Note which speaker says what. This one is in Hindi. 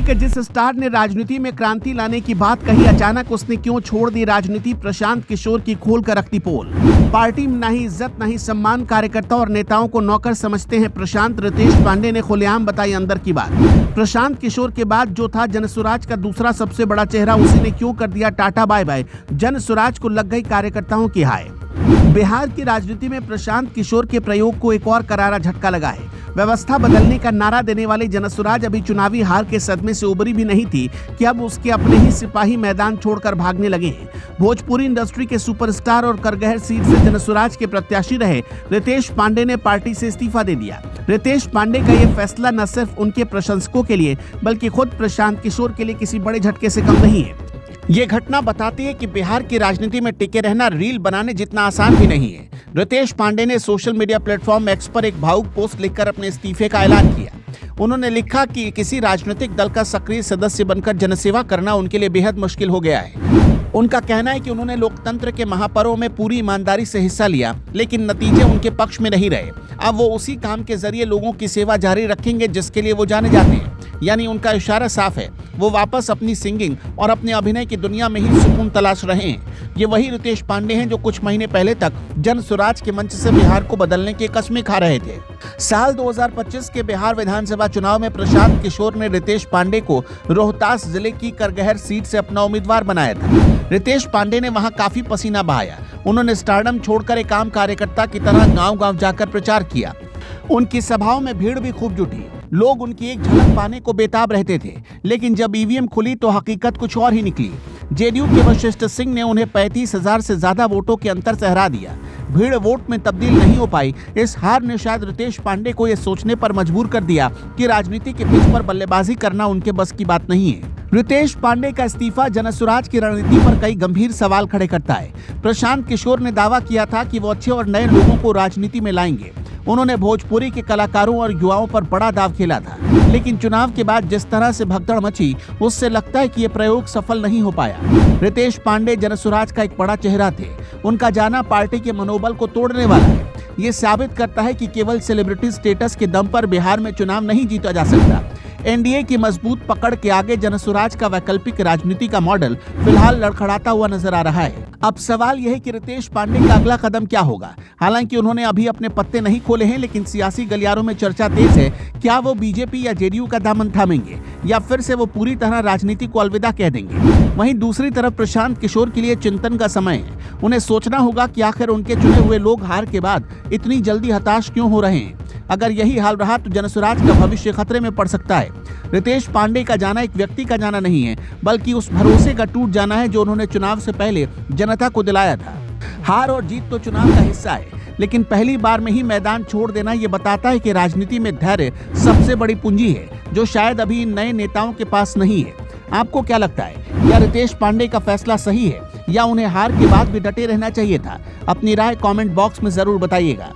Speaker 1: एक जिस स्टार ने राजनीति में क्रांति लाने की बात कही, अचानक उसने क्यों छोड़ दी राजनीति, प्रशांत किशोर की खोल कर रखती पोल। पार्टी में नहीं इज्जत नहीं सम्मान, कार्यकर्ता और नेताओं को नौकर समझते हैं प्रशांत। रितेश पांडे ने खुलेआम बताई अंदर की बात। प्रशांत किशोर के बाद जो था जनसुराज का दूसरा सबसे बड़ा चेहरा, उसी ने क्यों कर दिया टाटा बाय बाय। जनसुराज को लग गई कार्यकर्ताओं की हाय। बिहार की राजनीति में प्रशांत किशोर के प्रयोग को एक और करारा झटका लगा है। व्यवस्था बदलने का नारा देने वाली जनसुराज अभी चुनावी हार के सदमे से उबरी भी नहीं थी कि अब उसके अपने ही सिपाही मैदान छोड़कर भागने लगे हैं। भोजपुरी इंडस्ट्री के सुपरस्टार और करगहर सीट से जनसुराज के प्रत्याशी रहे रितेश पांडे ने पार्टी से इस्तीफा दे दिया। रितेश पांडे का ये फैसला न सिर्फ उनके प्रशंसकों के लिए बल्कि खुद प्रशांत किशोर के लिए किसी बड़े झटके से कम नहीं है। ये घटना बताती है कि बिहार की राजनीति में टिके रहना रील बनाने जितना आसान भी नहीं है। रितेश पांडे ने सोशल मीडिया प्लेटफॉर्म एक्स पर एक भावुक पोस्ट लिखकर अपने इस्तीफे का ऐलान किया। उन्होंने लिखा कि किसी राजनीतिक दल का सक्रिय सदस्य बनकर जनसेवा करना उनके लिए बेहद मुश्किल हो गया है। उनका कहना है कि उन्होंने लोकतंत्र के महापर्व में पूरी ईमानदारी से हिस्सा लिया, लेकिन नतीजे उनके पक्ष में नहीं रहे। अब वो उसी काम के जरिए लोगों की सेवा जारी रखेंगे जिसके लिए वो जाने जाते हैं। यानी उनका इशारा साफ है, वो वापस अपनी सिंगिंग और अपने अभिनय की दुनिया में ही सुकून तलाश रहे हैं। ये वही रितेश पांडे हैं जो कुछ महीने पहले तक जनसुराज के मंच से बिहार को बदलने की कस्में खा रहे थे। साल 2025 के बिहार विधानसभा चुनाव में प्रशांत किशोर ने रितेश पांडे को रोहतास जिले की करगहर सीट से अपना उम्मीदवार बनाया था। रितेश पांडे ने वहां काफी पसीना बहाया। उन्होंने स्टारडम छोड़कर एक आम कार्यकर्ता की तरह गांव-गांव जाकर प्रचार किया। उनकी सभाओं में भीड़ भी खूब जुटी। लोग उनकी एक झलक पाने को बेताब रहते थे, लेकिन जब ईवीएम खुली तो हकीकत कुछ और ही निकली। जेडीयू के वशिष्ठ सिंह ने उन्हें 35,000 से ज्यादा वोटों के अंतर से हरा दिया। भीड़ वोट में तब्दील नहीं हो पाई। इस हार ने शायद रितेश पांडे को यह सोचने पर मजबूर कर दिया कि राजनीति के पिच पर बल्लेबाजी करना उनके बस की बात नहीं है। रितेश पांडे का इस्तीफा जनसुराज की रणनीति पर कई गंभीर सवाल खड़े करता है। प्रशांत किशोर ने दावा किया था कि वो अच्छे और नए लोगों को राजनीति में लाएंगे। उन्होंने भोजपुरी के कलाकारों और युवाओं पर बड़ा दाव खेला था, लेकिन चुनाव के बाद जिस तरह से भगदड़ मची, उससे लगता है कि ये प्रयोग सफल नहीं हो पाया। रितेश पांडे जनसुराज का एक बड़ा चेहरा थे। उनका जाना पार्टी के मनोबल को तोड़ने वाला है। ये साबित करता है कि केवल सेलिब्रिटी स्टेटस के दम पर बिहार में चुनाव नहीं जीता जा सकता। एनडीए की मजबूत पकड़ के आगे जनसुराज का वैकल्पिक राजनीति का मॉडल फिलहाल लड़खड़ाता हुआ नजर आ रहा है। अब सवाल यह है कि रितेश पांडे का अगला कदम क्या होगा। हालांकि उन्होंने अभी अपने पत्ते नहीं खोले हैं, लेकिन सियासी गलियारों में चर्चा तेज है। क्या वो बीजेपी या जेडीयू का दामन थामेंगे या फिर से वो पूरी तरह राजनीति को अलविदा कह देंगे। वहीं दूसरी तरफ प्रशांत किशोर के लिए चिंतन का समय है। उन्हें सोचना होगा कि आखिर उनके चुने हुए लोग हार के बाद इतनी जल्दी हताश क्यों हो रहे हैं। अगर यही हाल रहा तो जनसुराज का भविष्य खतरे में पड़ सकता है। रितेश पांडे का जाना एक व्यक्ति का जाना नहीं है, बल्कि उस भरोसे का टूट जाना है जो उन्होंने चुनाव से पहले जनता को दिलाया था। हार और जीत तो चुनाव का हिस्सा है, लेकिन पहली बार में ही मैदान छोड़ देना ये बताता है कि राजनीति में धैर्य सबसे बड़ी पूंजी है, जो शायद अभी नए नेताओं के पास नहीं है। आपको क्या लगता है, क्या रितेश पांडे का फैसला सही है या उन्हें हार के बाद भी डटे रहना चाहिए था? अपनी राय कमेंट बॉक्स में जरूर बताइएगा।